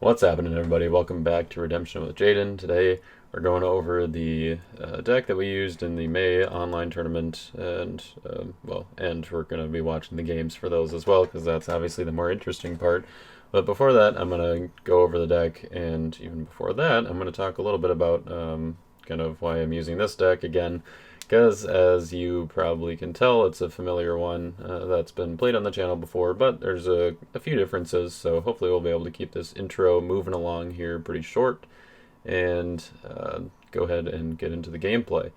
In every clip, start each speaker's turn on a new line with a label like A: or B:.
A: What's happening, everybody? Welcome back to Redemption with Jaden. Today we're going over the deck that we used in the May online tournament, and and we're going to be watching the games for those as well, because that's obviously the more interesting part. But before that, I'm going to go over the deck, and even before that, I'm going to talk a little bit about kind of why I'm using this deck again, because as you probably can tell, it's a familiar one that's been played on the channel before, but there's a few differences, so hopefully we'll be able to keep this intro moving along here pretty short and go ahead and get into the gameplay.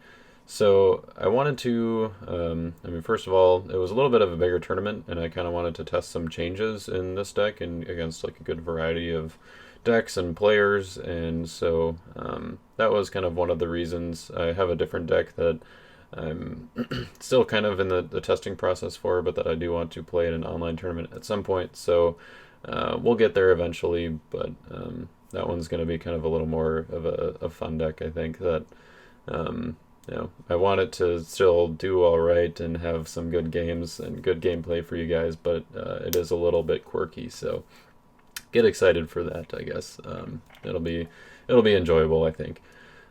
A: So I wanted to, first of all, it was a little bit of a bigger tournament, and I kind of wanted to test some changes in this deck and against like a good variety of decks and players, and so that was kind of one of the reasons. I have a different deck that I'm still kind of in the testing process for, but that I do want to play in an online tournament at some point. So we'll get there eventually, but that one's going to be kind of a little more of a fun deck, I think, that I want it to still do all right and have some good games and good gameplay for you guys, but it is a little bit quirky, so get excited for that, I guess. It'll be enjoyable, I think.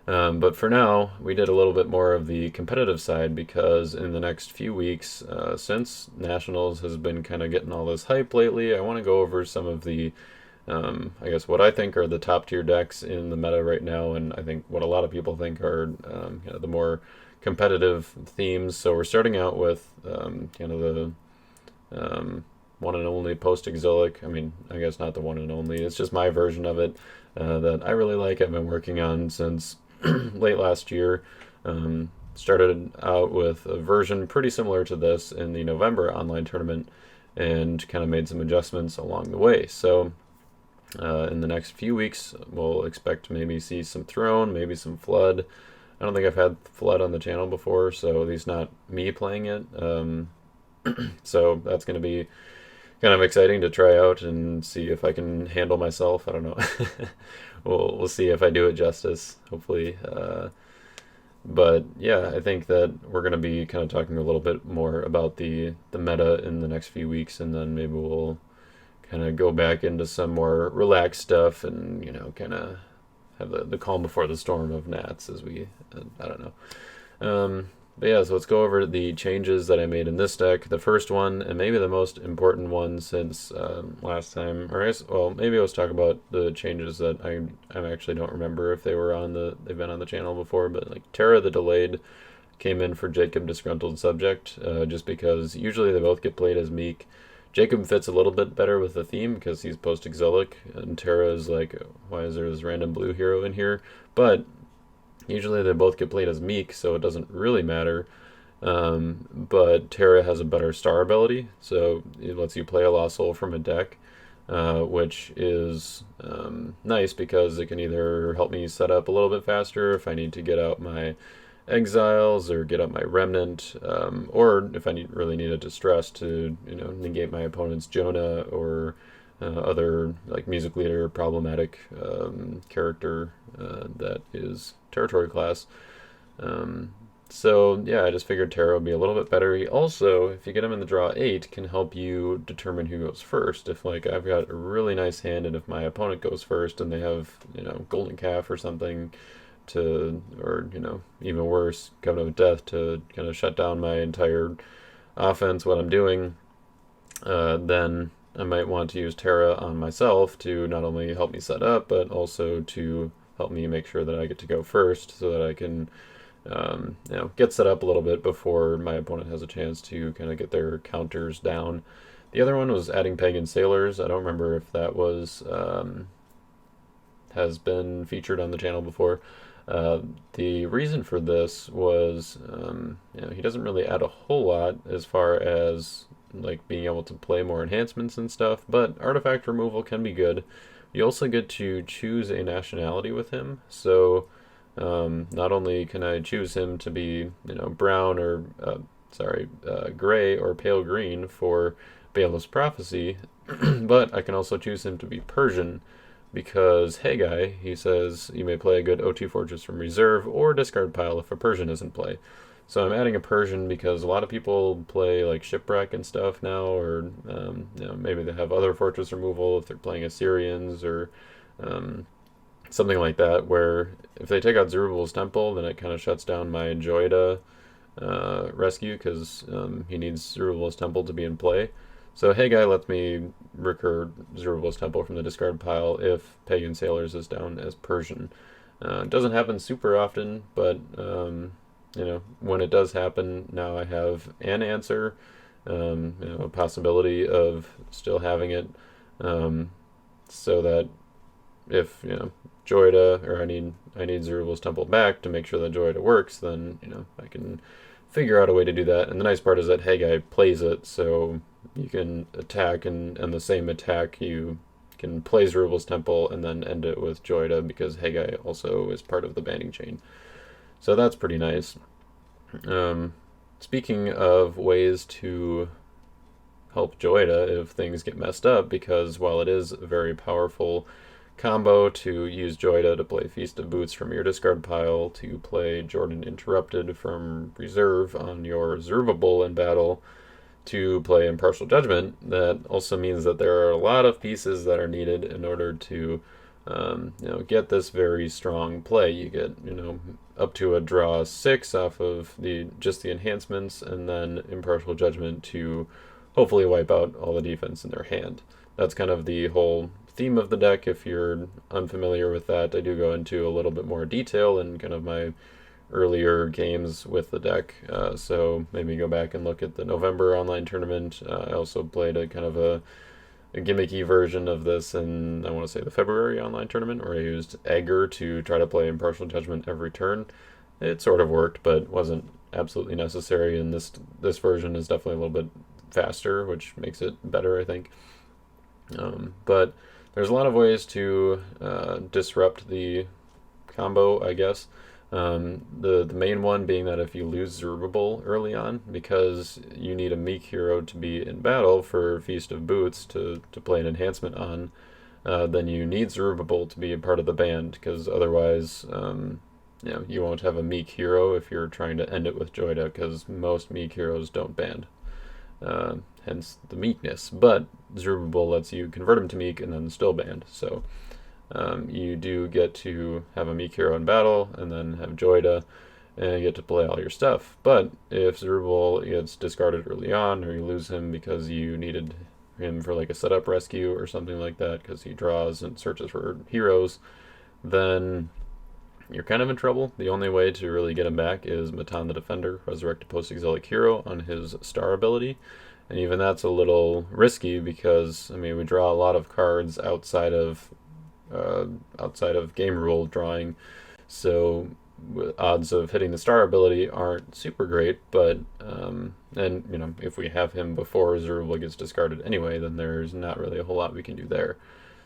A: But for now, we did a little bit more of the competitive side, because in the next few weeks, since Nationals has been kind of getting all this hype lately, I want to go over some of the, I guess, what I think are the top tier decks in the meta right now, and I think what a lot of people think are the more competitive themes. So we're starting out with the one and only Postexilic. I mean, I guess not the one and only. It's just my version of it that I really like. I've been working on since late last year. Started out with a version pretty similar to this in the November online tournament, and kind of made some adjustments along the way. So in the next few weeks, we'll expect to maybe see some Throne, maybe some Flood. I don't think I've had Flood on the channel before, so at least not me playing it. So that's going to be kind of exciting to try out and see if I can handle myself. I don't know. We'll see if I do it justice, hopefully. But yeah, I think that we're going to be kind of talking a little bit more about the meta in the next few weeks, and then maybe we'll kind of go back into some more relaxed stuff and, kind of have the calm before the storm of Nats, as we, I don't know. But yeah, so let's go over the changes that I made in this deck. The first one, and maybe the most important one since last time, or I guess, well, maybe let's talk about the changes that I actually don't remember if they've been on the channel before, but like Terra the Delayed came in for Jacob Disgruntled Subject, just because usually they both get played as Meek. Jacob fits a little bit better with the theme because he's post-exilic, and Terra is like, why is there this random blue hero in here? But usually they both get played as Meek, so it doesn't really matter. But Terra has a better star ability, so it lets you play a Lost Soul from a deck, which is nice because it can either help me set up a little bit faster if I need to get out my Exiles or get up my Remnant, or if I really need a Distress to negate my opponent's Jonah or other like music leader problematic character that is territory class. So yeah, I just figured Terra would be a little bit better. He also, if you get him in the draw 8, can help you determine who goes first. If like I've got a really nice hand, and if my opponent goes first and they have Golden Calf or something or even worse, Covenant of Death to kind of shut down my entire offense, what I'm doing, then I might want to use Terra on myself to not only help me set up, but also to help me make sure that I get to go first, so that I can get set up a little bit before my opponent has a chance to kind of get their counters down. The other one was adding Pagan Sailors. I don't remember if that was has been featured on the channel before. The reason for this was he doesn't really add a whole lot as far as like being able to play more enhancements and stuff, but artifact removal can be good. You also get to choose a nationality with him, so not only can I choose him to be brown or gray or pale green for Bailiff's Prophecy, but I can also choose him to be Persian, because hey guy, he says you may play a good O2 Fortress from reserve or discard pile if a Persian is in play. So I'm adding a Persian because a lot of people play like Shipwreck and stuff now, or maybe they have other fortress removal if they're playing Assyrians or Something like that, where if they take out Zerubbabel's temple, then it kind of shuts down my Joida rescue, because he needs Zerubbabel's temple to be in play. So Haggai lets me recur Zerubbabel's temple from the discard pile if Pagan Sailors is down as Persian. It doesn't happen super often, but when it does happen, now I have an answer, a possibility of still having it, so that if Joida, or I need Zerubbabel's temple back to make sure that Joida works, then I can figure out a way to do that. And the nice part is that Haggai plays it, so you can attack, and the same attack you can play Zerubbabel's temple and then end it with Joida, because Haggai also is part of the banding chain. So that's pretty nice. Speaking of ways to help Joida if things get messed up, because while it is a very powerful combo to use Joida to play Feast of Boots from your discard pile, to play Jordan Interrupted from reserve on your Zerubbabel in battle, to play Impartial Judgment, that also means that there are a lot of pieces that are needed in order to get this very strong play. You get up to a draw 6 off of just the enhancements, and then Impartial Judgment to hopefully wipe out all the defense in their hand. That's kind of the whole theme of the deck. If you're unfamiliar with that, I do go into a little bit more detail in kind of my earlier games with the deck, so maybe go back and look at the November online tournament. I also played a kind of a gimmicky version of this in, I want to say, the February online tournament, where I used Egger to try to play Impartial Judgment every turn. It sort of worked, but wasn't absolutely necessary, and this version is definitely a little bit faster, which makes it better, I think. But there's a lot of ways to disrupt the combo, I guess. The main one being that if you lose Zerubbabel early on, because you need a meek hero to be in battle for Feast of Boots to play an enhancement on, then you need Zerubbabel to be a part of the band, because otherwise you won't have a meek hero if you're trying to end it with Joida, because most meek heroes don't band. Hence the meekness. But Zerubbabel lets you convert him to meek and then still band. So you do get to have a meek hero in battle and then have Joida, and you get to play all your stuff. But if Zerubbabel gets discarded early on, or you lose him because you needed him for like a setup rescue or something like that, because he draws and searches for heroes, then you're kind of in trouble. The only way to really get him back is Matan the Defender, resurrect a Postexilic hero on his star ability. And even that's a little risky, because we draw a lot of cards outside of game rule drawing, so odds of hitting the star ability aren't super great. But and if we have him before Zerubbabel gets discarded anyway, then there's not really a whole lot we can do there.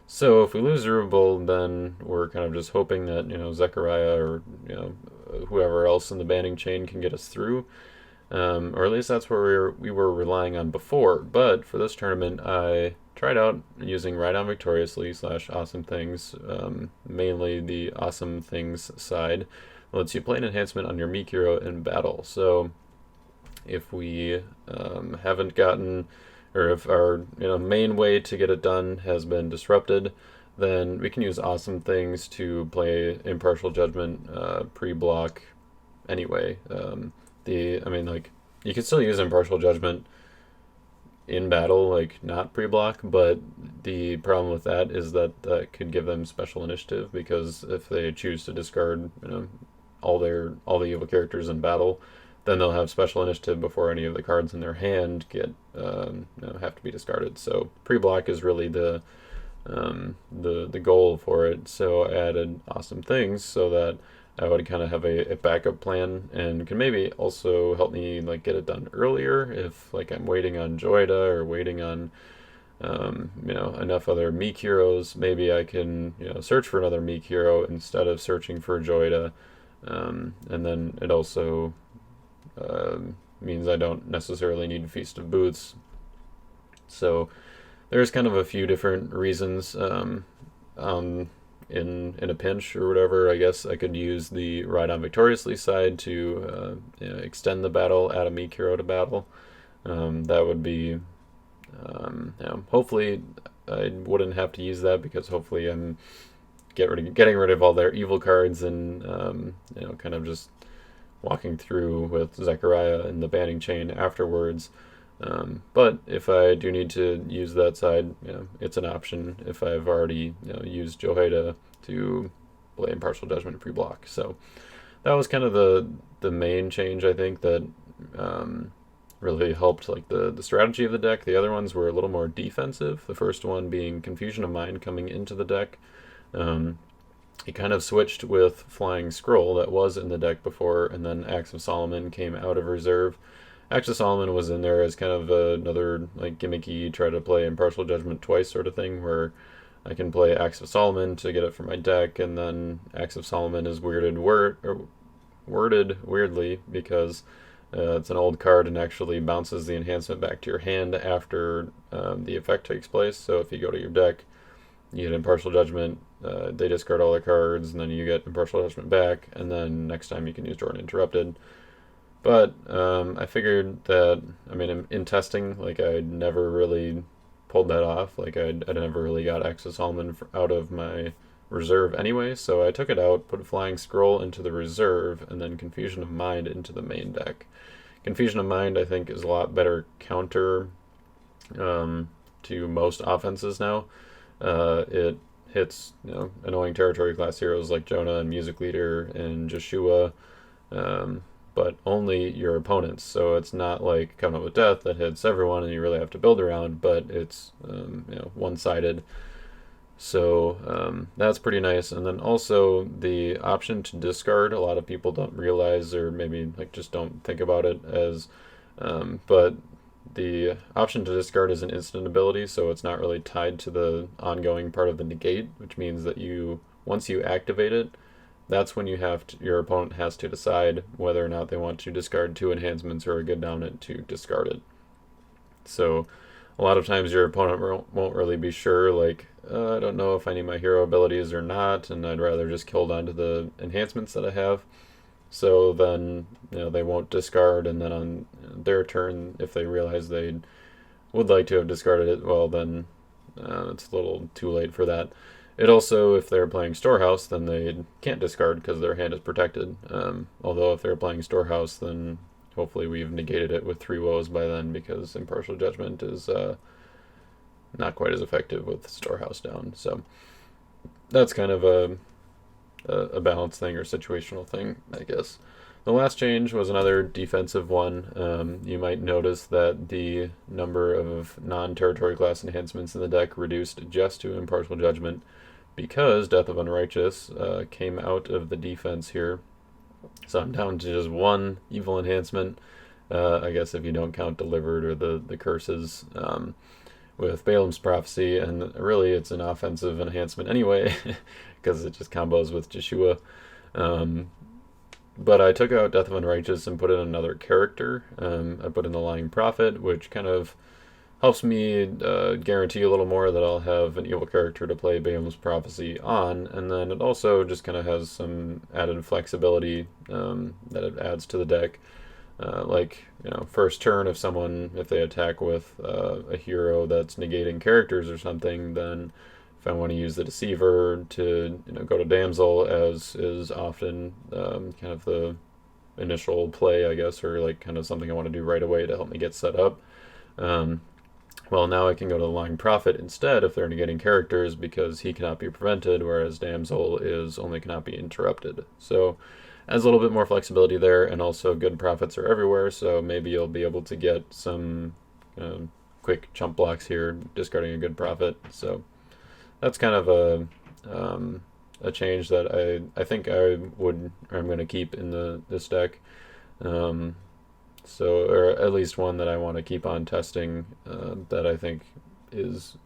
A: So if we lose Zerubbabel, then we're kind of just hoping that Zechariah or whoever else in the banding chain can get us through, or at least that's where we were relying on before. But for this tournament, I tried out using Ride On Victoriously / Awesome Things, mainly the Awesome Things side. It lets you play an enhancement on your meek hero in battle. So if we haven't gotten, or if our main way to get it done has been disrupted, then we can use Awesome Things to play Impartial Judgment pre-block anyway. You can still use Impartial Judgment in battle, like not pre-block, but the problem with that is that that could give them special initiative, because if they choose to discard all the evil characters in battle, then they'll have special initiative before any of the cards in their hand have to be discarded. So pre-block is really the goal for it. So I added Awesome Things so that I would kind of have a backup plan, and can maybe also help me get it done earlier if I'm waiting on Joida or waiting on enough other meek heroes. Maybe I can search for another meek hero instead of searching for Joida, and then it also means I don't necessarily need Feast of Boots. So there's kind of a few different reasons. In a pinch or whatever, I guess I could use the Ride On Victoriously side to extend the battle, add a meek hero to battle. That would be hopefully I wouldn't have to use that, because hopefully I'm getting rid of all their evil cards and kind of just walking through with Zechariah and the banning chain afterwards. But if I do need to use that side, it's an option if I've already used Joheda to play Impartial Judgment pre-block. So that was kind of the main change, I think, that really helped like the strategy of the deck. The other ones were a little more defensive. The first one being Confusion of Mind coming into the deck. He kind of switched with Flying Scroll that was in the deck before, and then Axe of Solomon came out of reserve. Axe of Solomon was in there as kind of another like gimmicky try to play Impartial Judgment twice sort of thing, where I can play Axe of Solomon to get it from my deck, and then Axe of Solomon is worded weirdly because it's an old card and actually bounces the enhancement back to your hand after the effect takes place. So if you go to your deck, you get Impartial Judgment, they discard all their cards, and then you get Impartial Judgment back, and then next time you can use Jordan Interrupted. But I figured that, in testing, like, I never really pulled that off. Like, I never really got Axe of Solomon out of my reserve anyway, so I took it out, put Flying Scroll into the reserve, and then Confusion of Mind into the main deck. Confusion of Mind, I think, is a lot better counter to most offenses now. It hits annoying territory class heroes like Jonah and Music Leader and Joshua, but only your opponents. So it's not like Covenant with Death that hits everyone and you really have to build around, but it's one-sided. So that's pretty nice. And then also the option to discard, a lot of people don't realize, or maybe like just don't think about it as, but the option to discard is an instant ability, so it's not really tied to the ongoing part of the negate, which means that once you activate it, that's when your opponent has to decide whether or not they want to discard 2 enhancements or a good down it to discard it. So a lot of times your opponent won't really be sure, like, I don't know if I need my hero abilities or not, and I'd rather just kill down to the enhancements that I have. So then, they won't discard, and then on their turn, if they realize they would like to have discarded it, well, then it's a little too late for that. It also, if they're playing Storehouse, then they can't discard because their hand is protected. Although if they're playing Storehouse, then hopefully we've negated it with 3 woes by then, because Impartial Judgment is not quite as effective with Storehouse down. So that's kind of a balance thing or situational thing, I guess. The last change was another defensive one. You might notice that the number of non-territory class enhancements in the deck reduced just to Impartial Judgment because Death of Unrighteous came out of the defense here. So I'm down to just 1 evil enhancement, I guess if you don't count Delivered or the curses, with Balaam's Prophecy, and really it's an offensive enhancement anyway, because it just combos with Joshua. But I took out Death of Unrighteous and put in another character. I put in the Lying Prophet, which kind of helps me guarantee a little more that I'll have an evil character to play Balaam's Prophecy on, and then it also just kind of has some added flexibility that it adds to the deck. First turn, if they attack with a hero that's negating characters or something, then if I want to use the Deceiver to go to Damsel, as is often kind of the initial play, I guess, or like kind of something I want to do right away to help me get set up. Well, now I can go to the Lying Prophet instead if they're negating characters, because he cannot be prevented, whereas Damsel cannot be interrupted. So adds a little bit more flexibility there, and also good prophets are everywhere, so maybe you'll be able to get some quick chump blocks here, discarding a good prophet. So that's kind of a change that I think I'm going to keep in this deck. Or at least one that I want to keep on testing, that I think is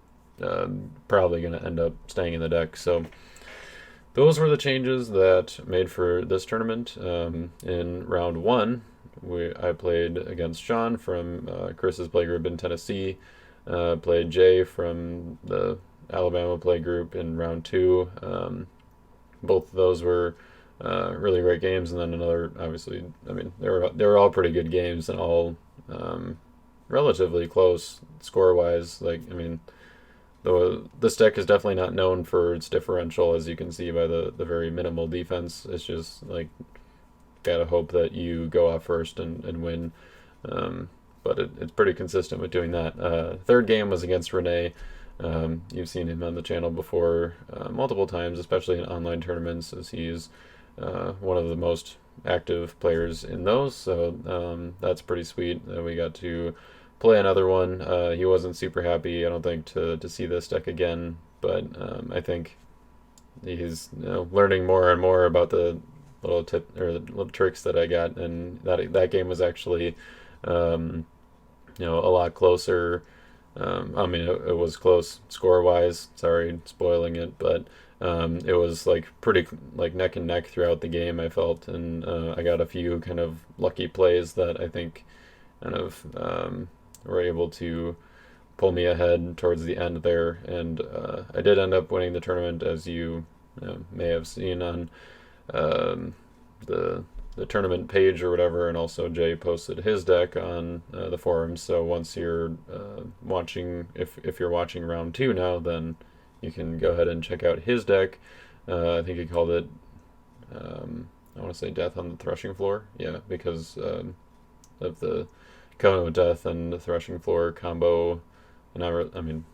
A: probably going to end up staying in the deck. So those were the changes that made for this tournament. In round 1, I played against Shon from Chris's playgroup in Tennessee, played Jay from the Alabama playgroup in round 2. Both of those were really great games, and then another, obviously, they were all pretty good games and all relatively close score-wise. though this deck is definitely not known for its differential, as you can see by the very minimal defense. It's just like gotta hope that you go off first and win. But it's pretty consistent with doing that. Third game was against Renee. You've seen him on the channel before multiple times, especially in online tournaments, as he's one of the most active players in those. So that's pretty sweet that we got to play another one. He wasn't super happy, I don't think, to see this deck again, but I think he's learning more and more about the little tip or the little tricks that I got, and that game was actually a lot closer. I mean, it was close score-wise. Sorry, spoiling it, but it was like pretty like neck and neck throughout the game, I felt, and I got a few kind of lucky plays that I think kind of were able to pull me ahead towards the end there, and I did end up winning the tournament, as you may have seen on the tournament page or whatever, and also Jay posted his deck on the forums. So once you're watching, if you're watching round 2 now, then you can go ahead and check out his deck. I think he called it, I want to say Death on the Threshing Floor. Yeah, because of the Covenant of Death and the Threshing Floor combo. And I mean,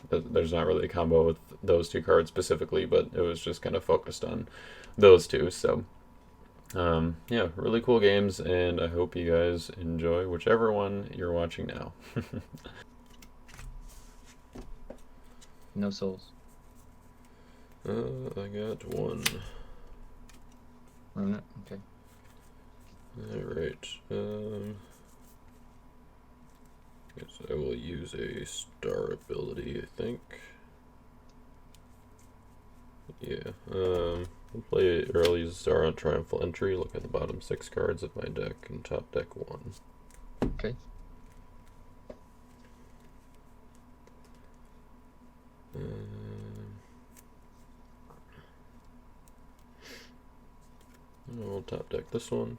A: there's not really a combo with those two cards specifically, but it was just kind of focused on those two. So yeah, really cool games, and I hope you guys enjoy whichever one you're watching now.
B: No souls.
A: I got one.
B: Remnant? Okay.
A: Alright. Guess I will use a star ability, I think. Yeah. We'll play early Star on Triumphal Entry. Look at the bottom 6 cards of my deck and top deck 1.
B: Okay.
A: I'll top deck this one.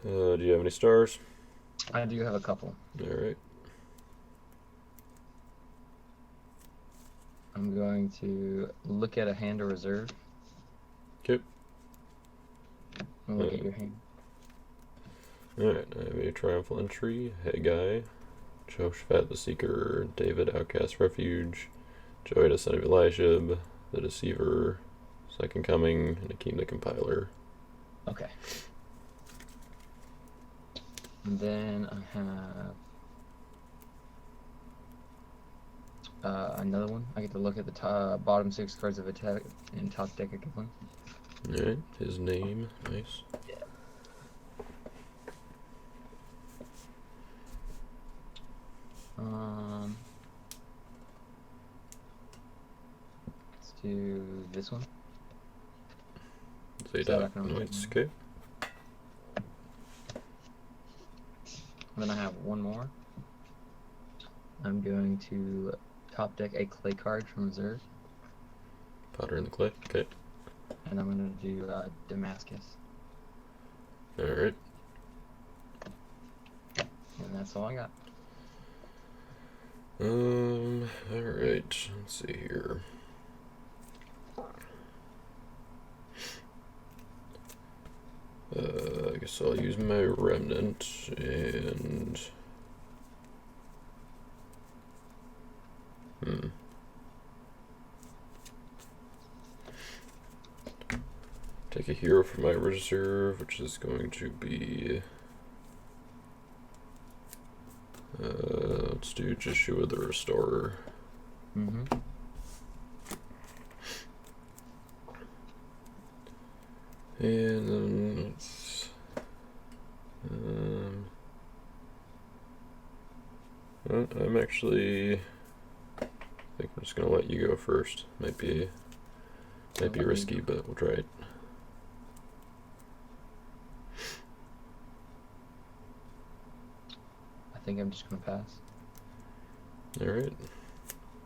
A: Do you have any stars?
B: I do have a couple.
A: Alright.
B: I'm going to look at a hand or reserve.
A: Okay.
B: Look at your hand.
A: Alright, I have a Triumphal Entry, Haggai, Joshvat the Seeker, David Outcast Refuge, Joida Son of Eliashib, the Deceiver, Second Coming, and Akeem the Compiler.
B: Okay. And then I have another one. I get to look at the bottom 6 cards of attack and top deck equivalent.
A: Alright, his name, nice.
B: Yeah. Let's do this one.
A: Zadok, nice, okay.
B: Then I have one more. I'm going to top deck a clay card from reserve.
A: Potter in the Clay, okay.
B: And I'm going to do Damascus.
A: Alright.
B: And that's all I got.
A: Alright, let's see here. I guess I'll use my Remnant and take a hero from my reserve, which is going to be let's do Joshua the Restorer.
B: Mm-hmm.
A: And then let's I'm actually I think I'm just gonna let you go first. Might be risky, but we'll try it.
B: I think I'm just going to pass.
A: Alright.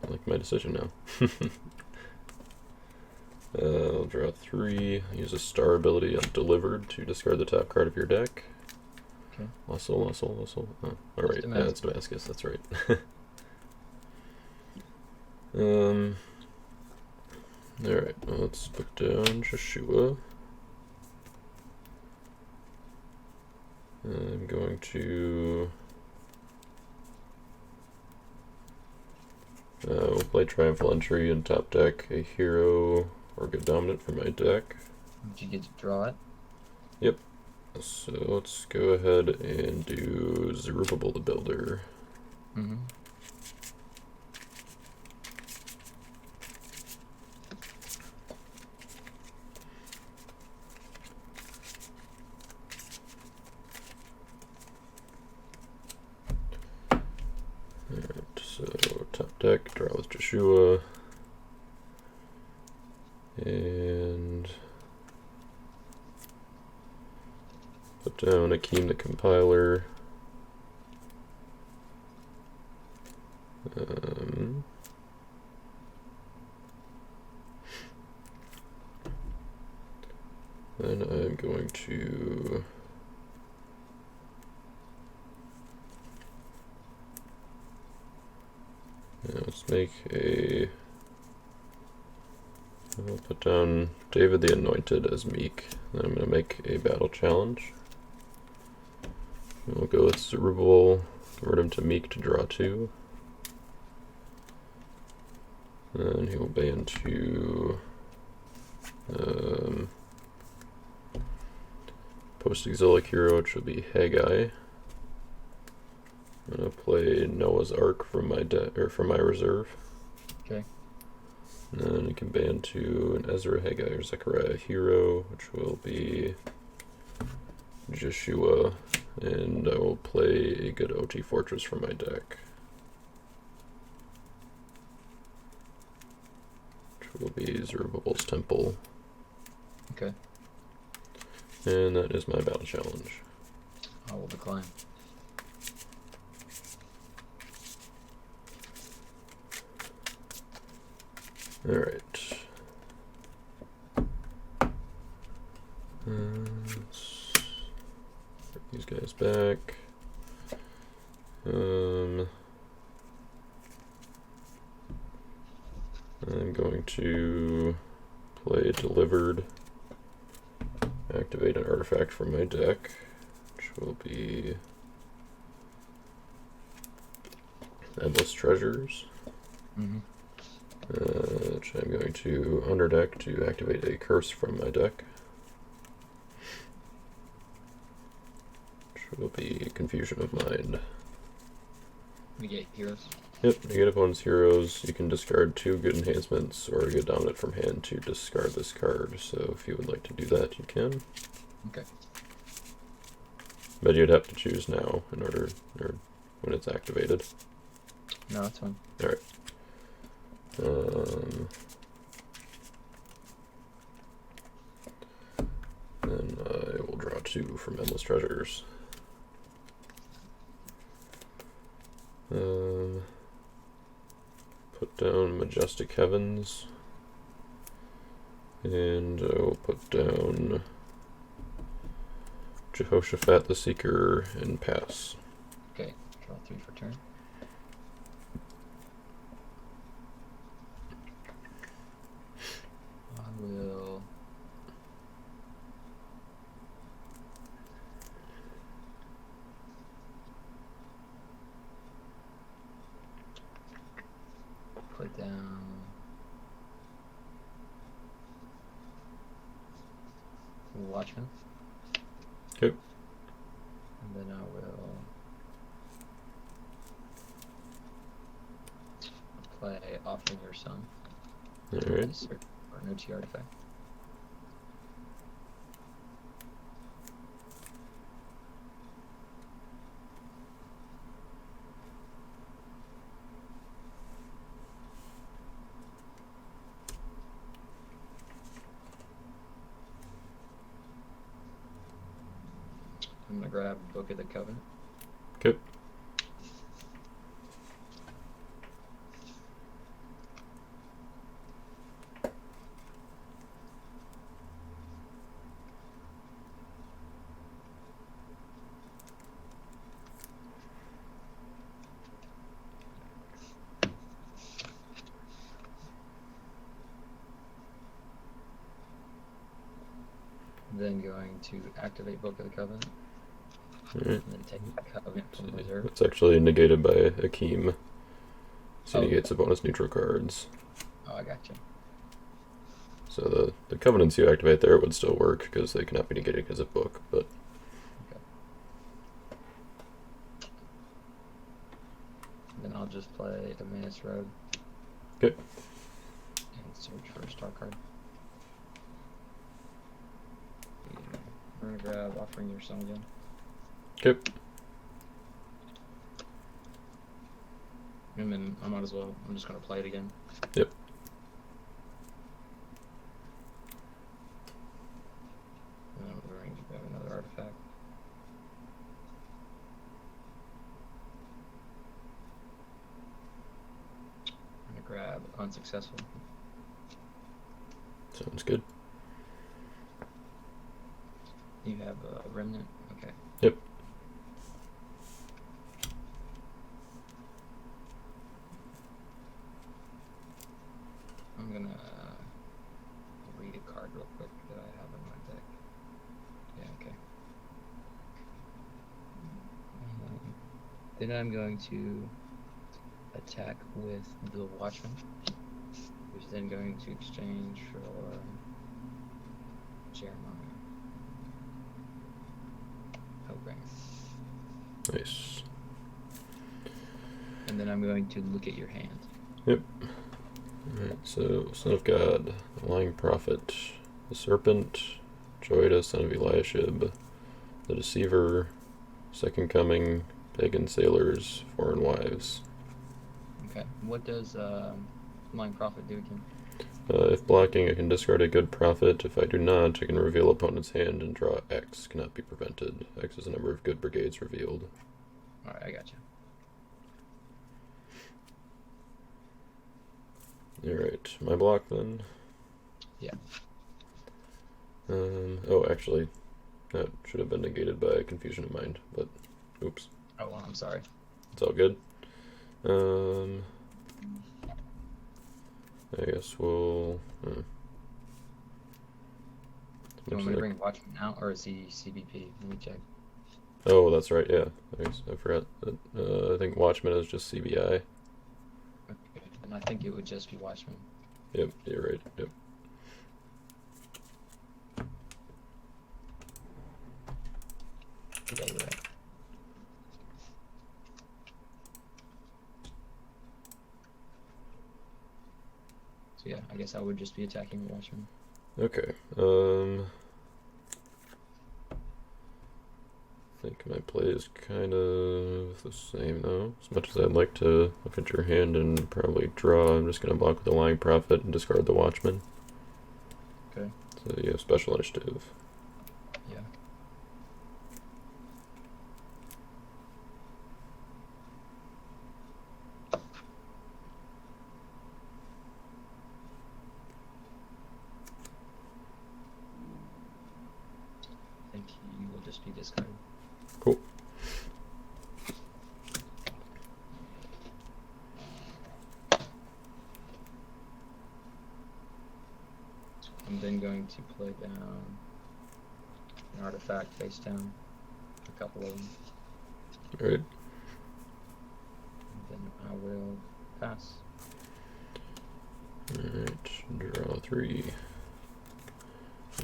A: I like my decision now. I'll draw 3, use a star ability on Delivered to discard the top card of your deck.
B: Okay.
A: Lossel. Oh, all right. Yeah, it's Damascus. That's right. All right. Well, let's put down Joshua. I'm going to. We'll play Triumphal Entry and top deck a hero or good dominant for my deck.
B: Did you get to draw it?
A: Yep. So let's go ahead and do Zerubbabel the Builder.
B: Mm-hmm.
A: Alright, so top deck, draw with Joshua. And put down Akeem the Compiler. Then I'm going to let's make a. I'll put down David the Anointed as Meek. Then I'm going to make a battle challenge. We'll go with Zerubbabel, convert him to Meek to draw 2. And he will ban to Postexilic hero, which will be Haggai. I'm gonna play Noah's Ark from my from my reserve.
B: Okay.
A: And then you can ban to an Ezra, Haggai, or Zechariah hero, which will be Joshua, and I will play a good OT Fortress from my deck, which will be Zerubbabel's Temple.
B: Okay.
A: And that is my battle challenge.
B: I will decline.
A: Alright. Let's put these guys back. I'm going to play Delivered, activate an artifact from my deck, which will be Endless Treasures.
B: Mm-hmm.
A: Which I'm going to underdeck to activate a curse from my deck, which will be Confusion of Mind.
B: We get heroes.
A: Yep, negate opponent's heroes. You can discard 2 good enhancements or a good dominant from hand to discard this card. So if you would like to do that, you can.
B: Okay.
A: But you'd have to choose now in order, or when it's activated.
B: No, that's fine.
A: Alright. Then I will draw 2 from Endless Treasures. Put down Majestic Heavens, and I will put down Jehoshaphat the Seeker and pass.
B: Okay, draw 3 for turn. I will put down Watchman.
A: Okay.
B: And then I will play Offering Your Son.
A: Alright.
B: Search for an OT artifact. I'm gonna grab Book of the Covenant.
A: Okay.
B: Then going to activate Book of the Covenant.
A: Alright.
B: And then take the Covenant from reserve.
A: It's actually negated by Akeem. So
B: Oh.
A: negates the bonus neutral cards.
B: Oh, I gotcha.
A: So the covenants you activate there would still work because they cannot be negated because of book, but
B: Okay. Then I'll just play Emmaus Road.
A: okay.
B: And search for a star card. We're gonna grab Offering Your Son again.
A: Okay.
B: And then I might as well. I'm just gonna play it again.
A: Yep.
B: And then we're going to grab another artifact. I'm gonna grab Unsuccessful.
A: Sounds good.
B: You have a Remnant. Okay.
A: Yep.
B: I'm gonna read a card real quick that I have in my deck. Yeah, okay. Then I'm going to attack with the Watchman, which is then going to exchange for Jeremiah. Okay.
A: Nice.
B: And then I'm going to look at your hand.
A: Yep. Alright, so Son of God, the Lying Prophet, the Serpent, Joida, Son of Eliashib, the Deceiver, Second Coming, Pagan Sailors, Foreign Wives.
B: Okay. What does Lying Prophet do again?
A: If blocking, I can discard a good prophet. If I do not, I can reveal opponent's hand and draw X. Cannot be prevented. X is the number of good brigades revealed.
B: Alright, I gotcha.
A: Alright, my block then?
B: Yeah.
A: Oh, actually, that should have been negated by confusion of mind, but oops.
B: Oh, well, I'm sorry.
A: It's all good. I guess we'll...
B: Do you want me to bring Watchman out, or is he CBP? Let me check.
A: Oh, that's right, yeah. I forgot that. I think Watchman is just CBI.
B: Okay. And I think it would just be Watchman.
A: Yep, you're right, yep.
B: Yeah, you're right. So yeah, I guess I would just be attacking the Watchman.
A: Okay, I think my play is kind of the same though. As much as I'd like to look at your hand and probably draw, I'm just going to block with the Lying Prophet and discard the Watchman.
B: Okay.
A: So you have special initiative.
B: Yeah. I think you will just be discarded.
A: Cool.
B: I'm then going to play down an artifact face down, a couple of them,
A: Alright.
B: and then I will pass.
A: Alright, draw 3.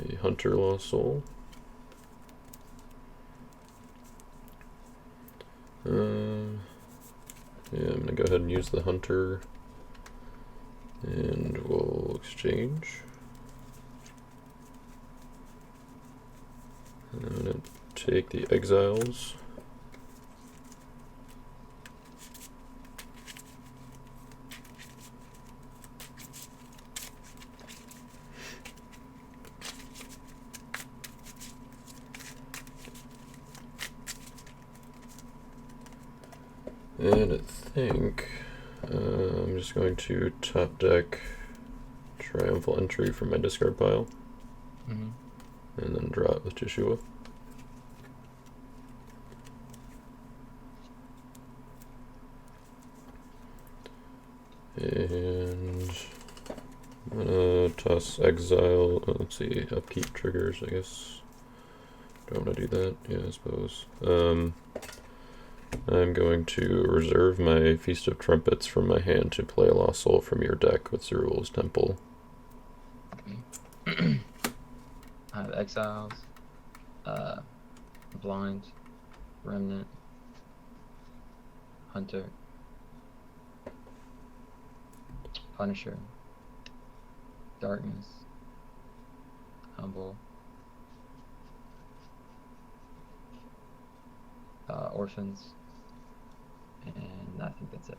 A: A Hunter Lost Soul. Yeah, I'm gonna go ahead and use the Hunter. And we'll exchange. And I'm gonna take the Exiles. And I think I'm just going to top deck Triumphal Entry from my discard pile.
B: Mm-hmm.
A: And then draw it with Joshua. And I'm gonna toss exile. Let's see, upkeep triggers, I guess. Don't want to do that. Yeah, I suppose. I'm going to reserve my Feast of Trumpets from my hand to play a Lost Soul from your deck with Zerubbabel's Temple.
B: Okay. I have exiles, blind, remnant, hunter, punisher, darkness, humble, orphans, and I think that's it.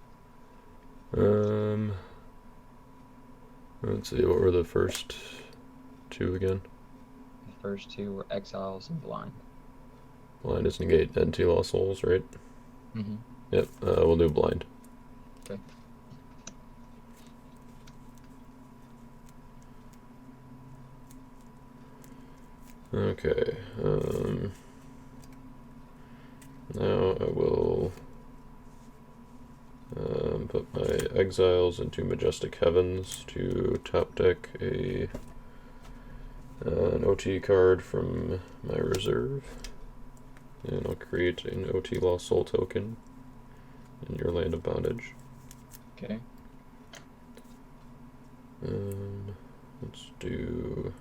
A: Let's see, what were the first two again?
B: The first two were exiles and blind.
A: Blind is negate and two Lost Souls, right?
B: Mm-hmm.
A: Yep, we'll do blind.
B: Okay.
A: Okay, now I will put my exiles into Majestic Heavens to top deck an OT card from my reserve, and I'll create an OT Lost Soul token in your Land of Bondage.
B: Okay.
A: Let's do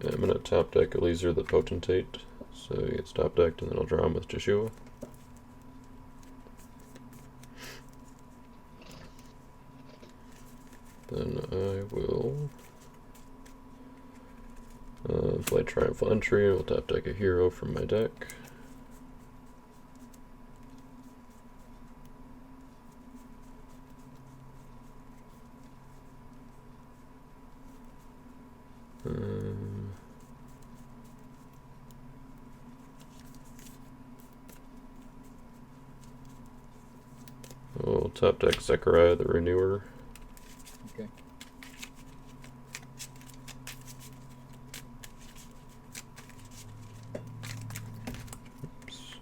A: yeah, I'm gonna top deck Eliezer the Potentate, so he gets top decked, and then I'll draw him with Joshua. Then I will play Triumphal Entry. We'll top deck a hero from my deck. We'll top deck Zechariah the Renewer.
B: Okay.
A: Oops.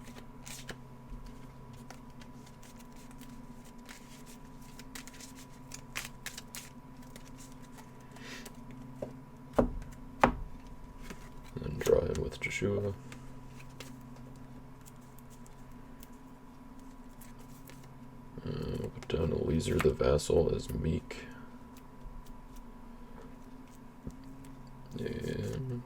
A: And draw him with Joshua. We'll put down Eliezer the Vassal as Meek. And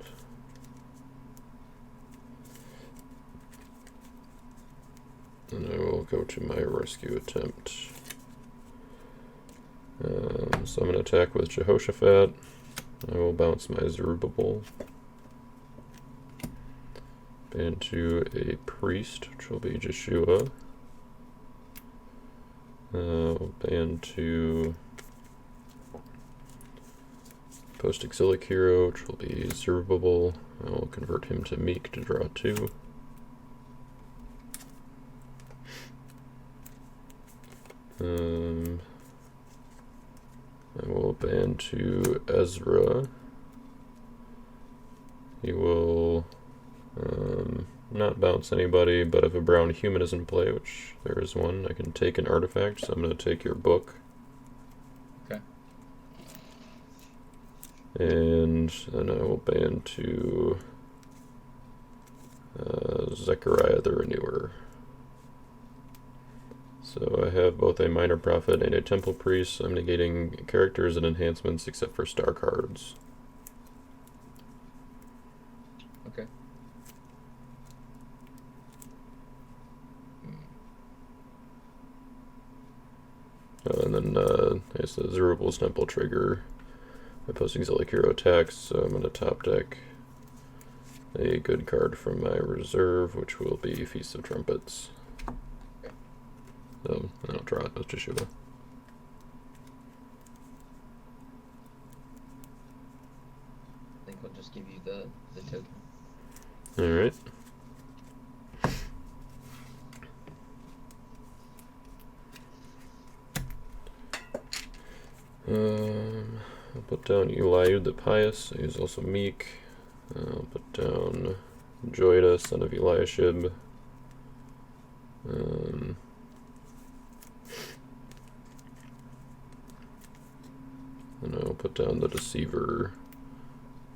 A: then I will go to my rescue attempt. So I'm going to attack with Jehoshaphat. I will bounce my Zerubbabel into a priest, which will be Joshua. Band to Postexilic hero, which will be Zerubbabel. I will convert him to Meek to draw 2. I will band to Ezra. He will not bounce anybody, but if a brown human is in play, which there is one, I can take an artifact, so I'm going to take your book.
B: Okay.
A: And then I will band to Zechariah the Renewer. So I have both a Minor Prophet and a Temple Priest, so I'm negating characters and enhancements except for star cards.
B: Okay.
A: And then I guess the Zerubbabel's Temple trigger my Postexilic hero attacks, so I'm going to top deck a good card from my reserve, which will be Feast of Trumpets.
B: Okay.
A: So then I'll draw it with Joshua.
B: I think I'll just give you the token.
A: Alright. I'll put down Eliud the Pious. He's also Meek. I'll put down Joida, son of Eliashib. And I'll put down the Deceiver.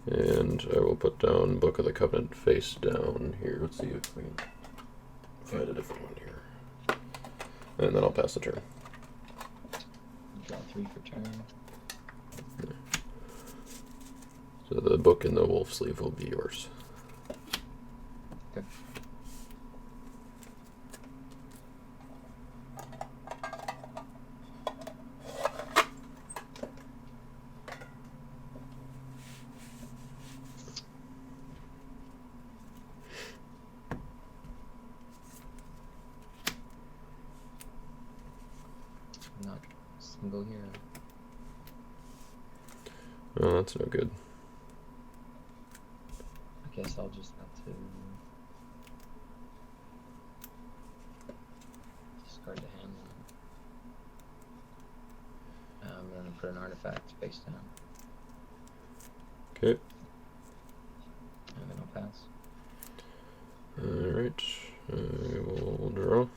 A: And I will put down Book of the Covenant face down here. Let's see if we can find a different one here. And then I'll pass the turn.
B: Draw 3 for turn.
A: So the book and the wolf sleeve will be yours.
B: Okay. Not a single hero.
A: Oh, that's no good.
B: I guess I'll just have to discard the hand. I'm gonna put an artifact face down,
A: Okay.
B: and then I'll pass.
A: Alright. I will draw.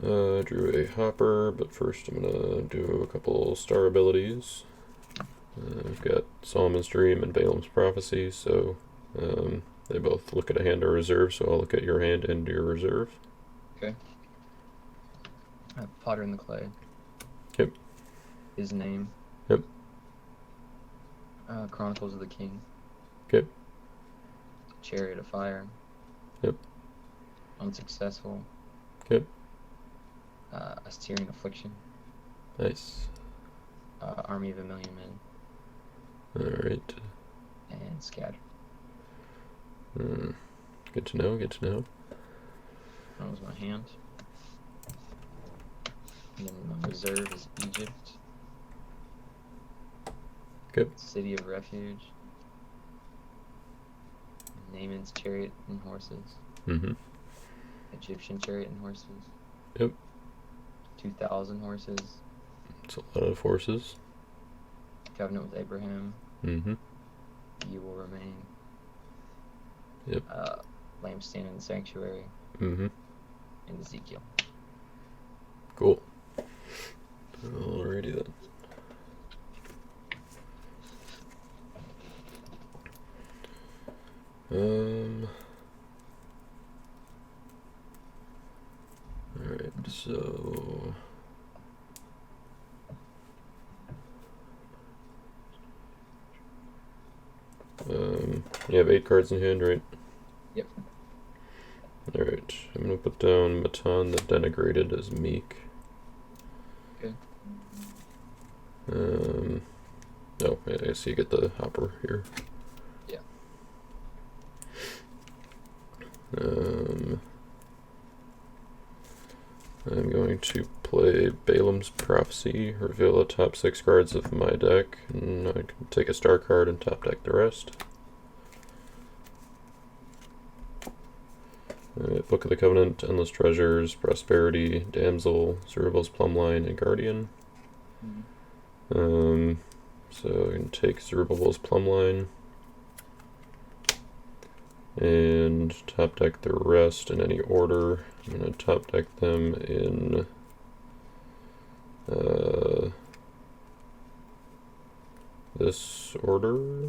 A: I drew a hopper, but first I'm gonna do a couple star abilities. I've got Solomon's Dream and Balaam's Prophecy, so they both look at a hand or reserve, so I'll look at your hand and your reserve.
B: Okay. I have Potter in the Clay.
A: Yep.
B: His name.
A: Yep.
B: Chronicles of the King.
A: Okay.
B: Chariot of Fire.
A: Yep.
B: Unsuccessful.
A: Okay.
B: Assyrian Affliction.
A: Nice.
B: Army of a Million Men.
A: Alright.
B: And Scatter.
A: Good to know, good to know.
B: That was my hand. And then my reserve is Egypt.
A: Good.
B: City of Refuge. Naaman's Chariot and Horses.
A: Mm-hmm.
B: Egyptian Chariot and Horses.
A: Yep.
B: 2,000 horses.
A: It's a lot of forces.
B: Covenant with Abraham.
A: Mm-hmm.
B: You will remain.
A: Yep.
B: Lampstand in the Sanctuary.
A: Mm-hmm.
B: And Ezekiel.
A: Cool. Alrighty then. Alright, so you have 8 cards in hand, right?
B: Yep.
A: Alright, I'm gonna put down Matan the Denigrated as Meek.
B: Okay.
A: Oh, I see you get the hopper here.
B: Yeah.
A: I'm going to play Balaam's Prophecy, reveal the top 6 cards of my deck, and I can take a star card and top deck the rest. Book of the Covenant, Endless Treasures, Prosperity, Damsel, Zerubbabel's Plumbline, and Guardian.
B: Mm-hmm.
A: So I can take Zerubbabel's Plumbline and top deck the rest in any order. I'm going to top deck them in this order.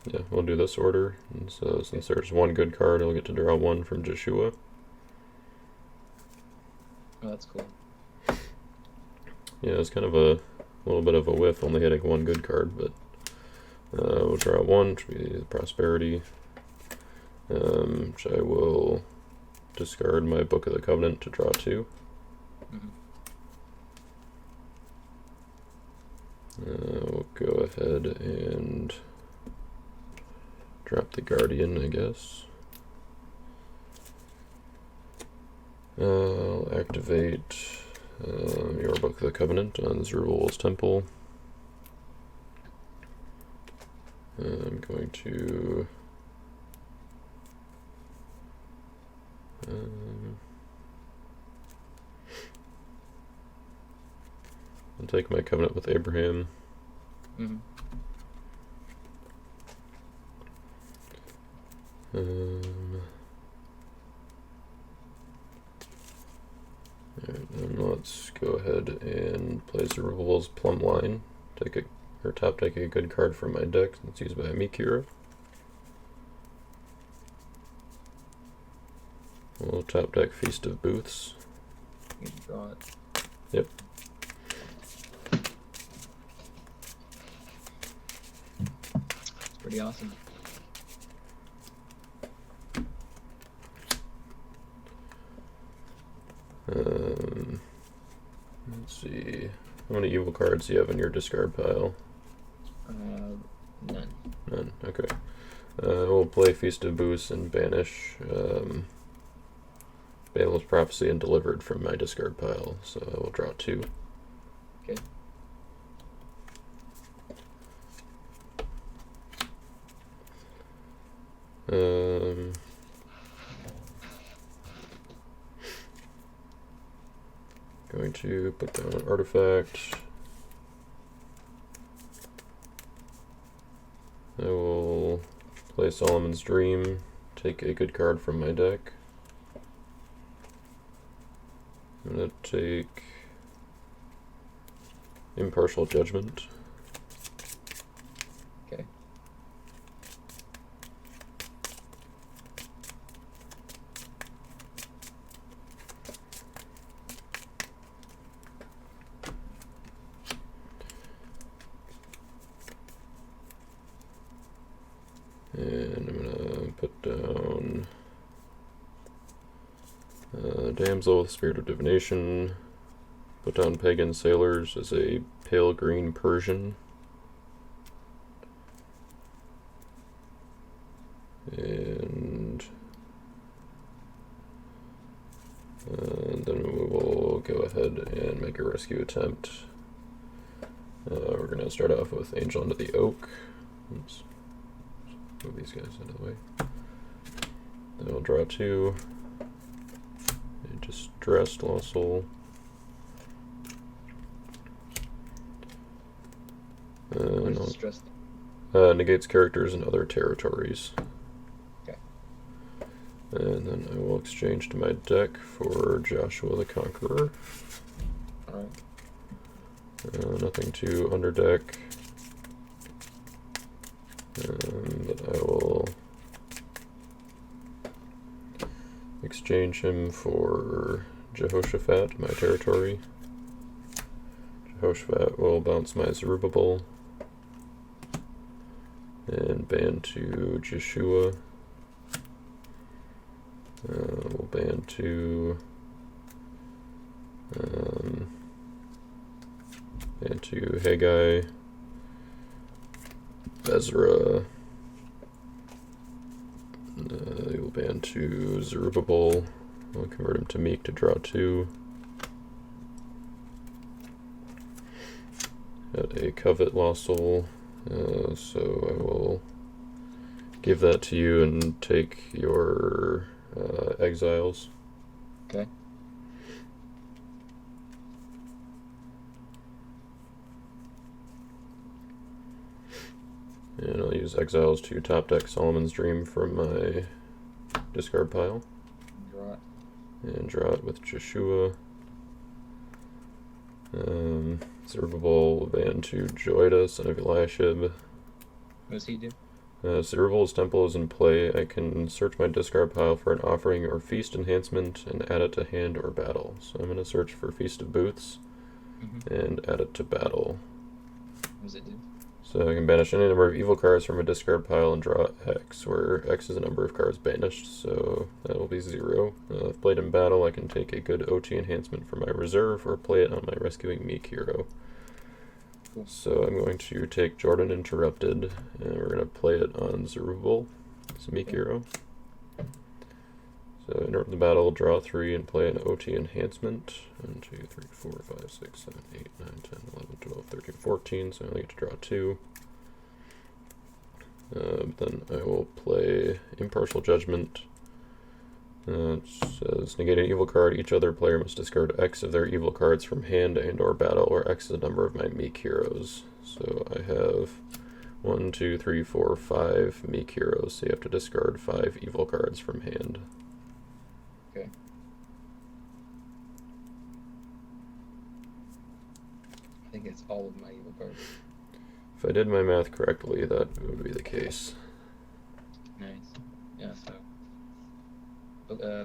A: Yeah, we'll do this order. And so since there's one good card, I'll get to draw one from Joshua.
B: Oh, that's cool.
A: Yeah, it's kind of a little bit of a whiff, only hitting one good card, but we'll draw one, which will be the Prosperity, which I will discard my Book of the Covenant to draw 2.
B: Mm-hmm.
A: We'll go ahead and drop the Guardian, I guess. I'll activate your Book of the Covenant on Zerubbabel's Temple. I'm going to I'll take my covenant with Abraham.
B: Mm-hmm.
A: Alright, then let's go ahead and play Zerubbabel's Plumb Line. Top deck a good card from my deck that's used by a Meek hero. We'll top deck Feast of Booths.
B: You draw it.
A: Yep.
B: It's pretty awesome.
A: Let's see. How many evil cards do you have in your discard pile?
B: None.
A: None. Okay. We'll play Feast of Booths and banish Baal's Prophecy and Delivered from my discard pile. So I will draw 2.
B: Okay.
A: Going to put down an artifact. I will play Solomon's Dream, take a good card from my deck. I'm going to take Impartial Judgment.
B: Okay.
A: And I'm going to put down Damsel with Spirit of Divination. Put down Pagan Sailors as a pale green Persian. And then we will go ahead and make a rescue attempt. We're going to start off with Angel Under the Oak. Oops. Move these guys out of the way. Then we'll draw 2. And Distressed Lost Soul.
B: What is distressed?
A: Negates characters in other territories.
B: Okay.
A: And then I will exchange to my deck for Joshua the Conqueror.
B: Alright.
A: Nothing to underdeck. But I will exchange him for Jehoshaphat, my territory. Jehoshaphat will bounce my Zerubbabel and ban to Jeshua. We'll ban to Haggai, Ezra. They will ban to Zerubbabel. I'll convert him to Meek to draw 2. Got a Covet Lost Soul, so I will give that to you and take your exiles.
B: Okay.
A: And I'll use exiles to top deck Solomon's Dream from my discard pile.
B: Draw it.
A: And draw it with Jeshua. Zerubbabel will ban to Joiada, son of Eliashib.
B: What does he do?
A: Zerubbabel's temple is in play. I can search my discard pile for an offering or feast enhancement and add it to hand or battle. So I'm going to search for Feast of Booths and add it to battle.
B: What does it do?
A: So I can banish any number of evil cards from a discard pile and draw X, where X is the number of cards banished, so that will be 0. If played in battle, I can take a good OT enhancement for my reserve or play it on my Rescuing Meek hero.
B: Cool.
A: So I'm going to take Jordan Interrupted, and we're going to play it on Zerubbabel, it's a Meek hero. So interrupt the battle, draw 3, and play an OT enhancement. 1, 2, 3, 4, 5, 6, 7, 8, 9, 10, 11, 12, 13, 14, so I only get to draw 2. Then I will play Impartial Judgment. It says negate an evil card. Each other player must discard X of their evil cards from hand and/or battle, or X is the number of my meek heroes. So I have 1, 2, 3, 4, 5 meek heroes. So you have to discard 5 evil cards from hand.
B: Okay. I think it's all of my evil cards.
A: If I did my math correctly, that would be the case.
B: Nice. Yeah, so.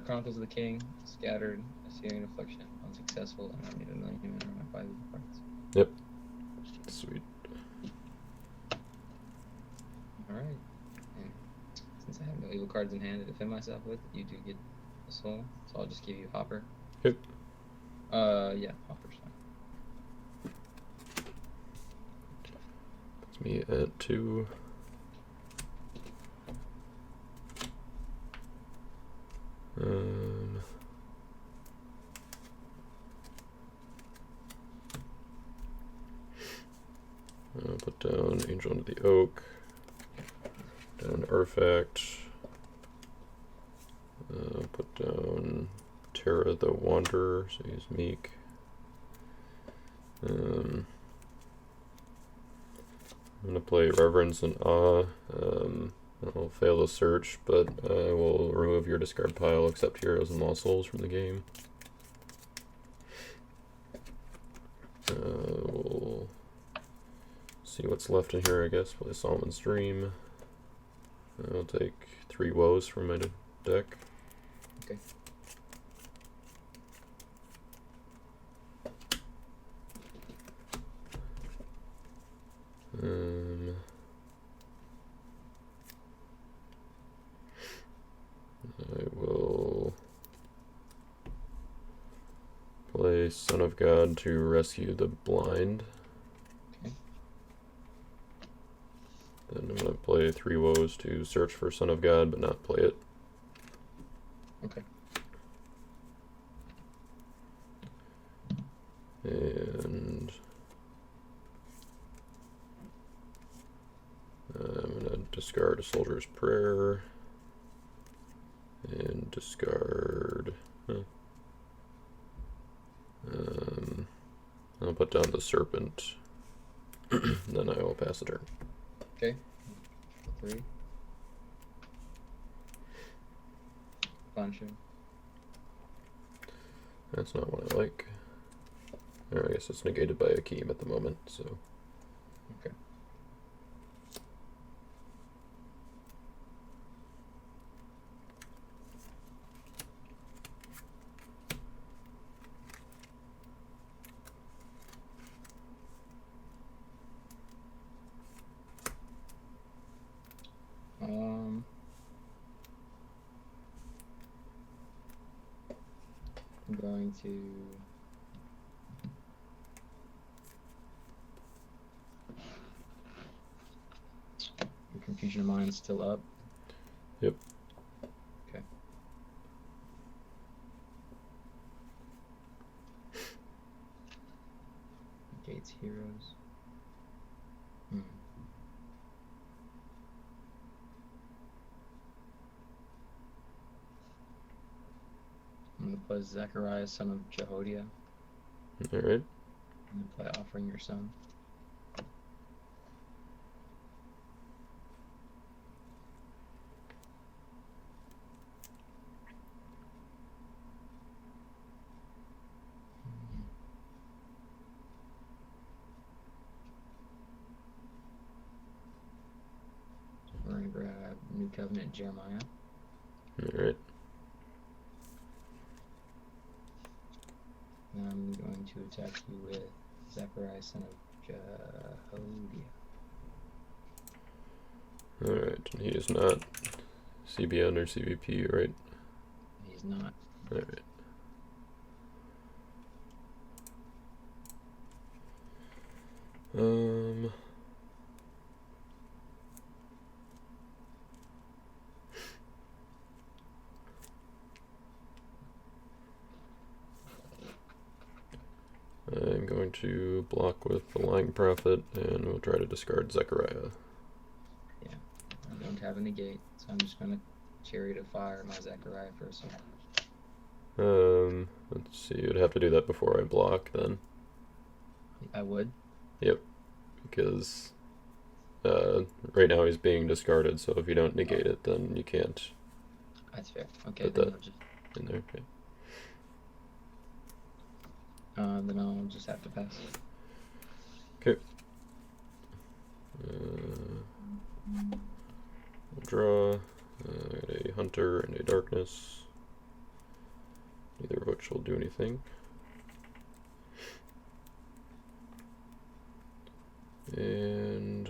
B: Chronicles of the King, Scattered, Syrian Affliction, Unsuccessful, and I need a million human or my 5 evil cards.
A: Yep. Sweet.
B: Alright. And since I have no evil cards in hand to defend myself with, you do get a soul, so I'll just give you Hopper.
A: Yep.
B: Yeah, Hopper's fine.
A: Puts me at 2. I'll put down Angel into the Oak, down Artifact, put down Terra the Wanderer, so he's meek. I'm going to play Reverence and Awe. I'll fail the search, but I will remove your discard pile, except Heroes and Lost Souls from the game. We'll see what's left in here, I guess. Play Solomon's Dream. I'll take 3 Woes from my deck.
B: Okay.
A: I will play Son of God to rescue the blind.
B: Okay.
A: Then I'm going to play 3 Woes to search for Son of God, but not play it.
B: Okay.
A: And I'm going to discard a Soldier's Prayer. And discard. I'll put down the Serpent. Then I will pass the turn.
B: Okay. 3. Puncher.
A: That's not what I like. Or I guess it's negated by Akeem at the moment, so.
B: Okay. I'm going to your Confusion of Mind still up.
A: Yep.
B: Okay. Gates Heroes. I'm going to play Zechariah, son of Jehoiada.
A: Alright.
B: I'm going to play Offering Your Son. We're going to grab New Covenant Jeremiah.
A: Alright.
B: And I'm going to attack you with Zechariah, son of Jehoiada.
A: Alright, and he is not CBN or CVP, right?
B: He's not.
A: Alright. I'm going to block with the Lying Prophet, and we'll try to discard Zechariah.
B: Yeah, I don't have a negate, so I'm just going to Chariot of Fire my Zechariah for a soul.
A: Let's see. You'd have to do that before I block then.
B: I would.
A: Yep, because right now he's being discarded. So if you don't negate it, then you can't
B: That's fair. Okay,
A: put
B: then
A: that
B: I'll just
A: in there. Okay.
B: have to pass.
A: Okay. We'll draw a hunter and a darkness. Neither of which will do anything. And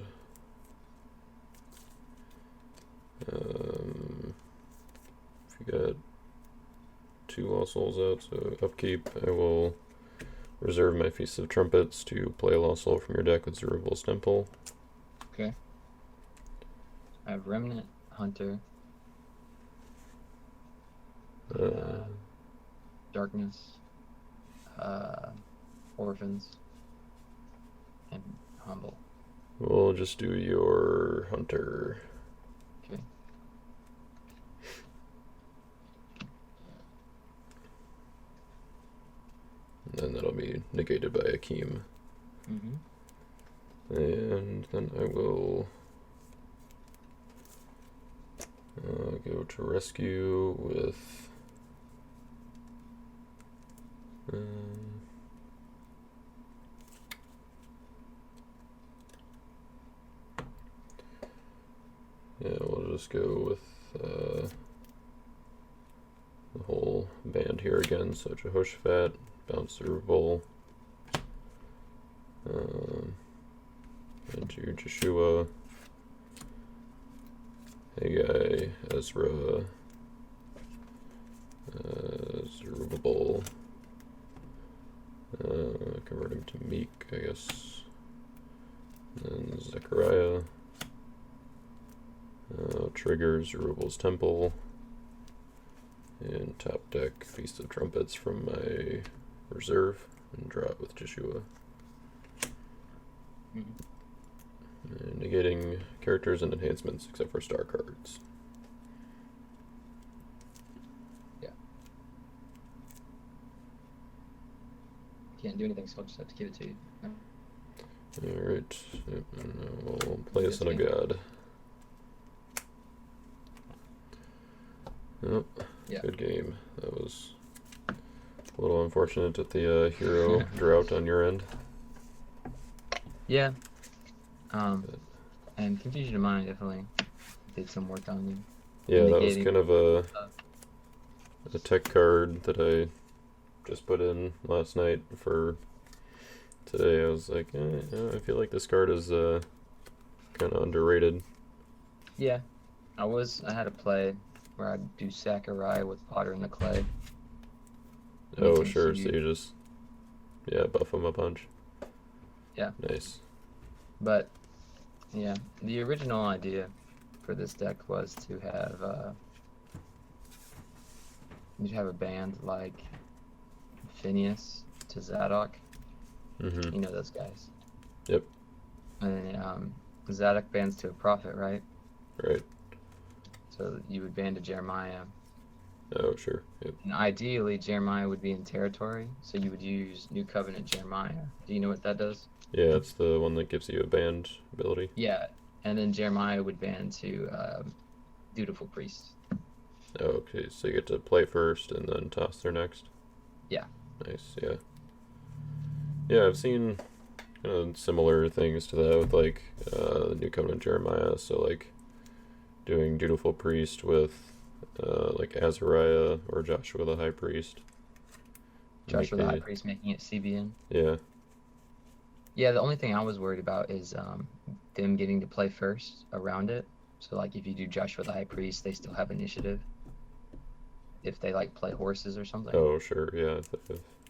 A: if you got 2 Lost Souls out, so upkeep, I will reserve my Feast of Trumpets to play a Lost Soul from your deck with Zerubbabel's Temple.
B: Okay. I have Remnant, Hunter, Darkness, Orphans, and Humble.
A: We'll just do your hunter.
B: Okay.
A: And then that'll be negated by Akeem.
B: Mm-hmm.
A: And then I will go to rescue with yeah, we'll just go with the whole band here again. So Jehoshaphat, bounce Zerubbabel, into Joshua, Haggai, Ezra, Zerubbabel, convert him to Meek, I guess, and Zechariah, trigger Zerubbabel's Temple, and top deck Feast of Trumpets from my reserve, and draw it with Joshua. And negating characters and enhancements except for star cards.
B: Yeah. Can't do anything, so I'll just have to give it to you. No.
A: Alright, yep, and we'll play a Son of God. Yep,
B: Yeah.
A: good game. That was a little unfortunate at the hero drought on your end.
B: Yeah. And Confusion of Mind definitely did some work on you.
A: Yeah, that was
B: Negating
A: kind of a tech card that I just put in last night for today. I was like, I feel like this card is kind of underrated.
B: Yeah. I had a play where I'd do Sakurai with Potter in the Clay.
A: Oh,
B: Making
A: sure.
B: you-
A: So you just, buff him a bunch.
B: Yeah.
A: Nice.
B: But yeah, the original idea for this deck was to have you'd have a band like Phineas to Zadok.
A: Mm-hmm.
B: You know those guys.
A: Yep.
B: And then Zadok bands to a prophet, right?
A: Right.
B: So you would band to Jeremiah.
A: Oh, sure. Yep.
B: And ideally, Jeremiah would be in territory, so you would use New Covenant Jeremiah. Do you know what that does?
A: Yeah, it's the one that gives you a band ability.
B: Yeah, and then Jeremiah would band to Dutiful Priest.
A: Oh, okay. So you get to play first and then toss their next.
B: Yeah.
A: Nice. Yeah. Yeah, I've seen kind of similar things to that with like New Covenant Jeremiah. So like doing Dutiful Priest with like Azariah or Joshua the High Priest.
B: Joshua the High Priest making it CBN.
A: Yeah.
B: Yeah, the only thing I was worried about is them getting to play first around it. So like if you do Joshua the High Priest, they still have initiative. If they like play horses or something.
A: Oh, sure. Yeah.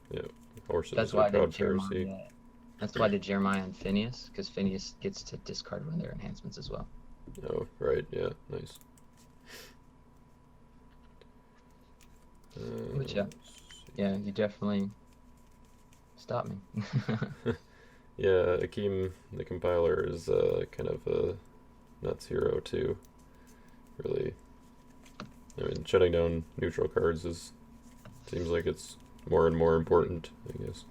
A: Yeah. Horses.
B: That's why I did
A: crowd piracy.
B: Jeremiah. That's why I did Jeremiah and Phineas, because Phineas gets to discard one of their enhancements as well.
A: Oh, right. Yeah. Nice.
B: But yeah. Yeah, you definitely stopped me.
A: Yeah, Akeem, the compiler, is kind of a nuts hero too. Really, I mean, shutting down neutral cards is Seems like it's more and more important, I guess.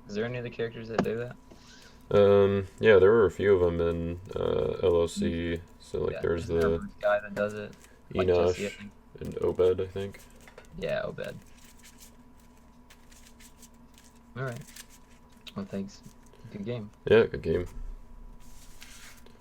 B: Is there any other characters that do that?
A: Yeah, there were a few of them in LOC. So like,
B: Yeah,
A: there's
B: isn't there a
A: the
B: Ruth guy that does it? Like Jesse, I
A: Enosh
B: think.
A: and Obed, I think.
B: Yeah, Obed. All right. Well, thanks. Good game.
A: Yeah, good game.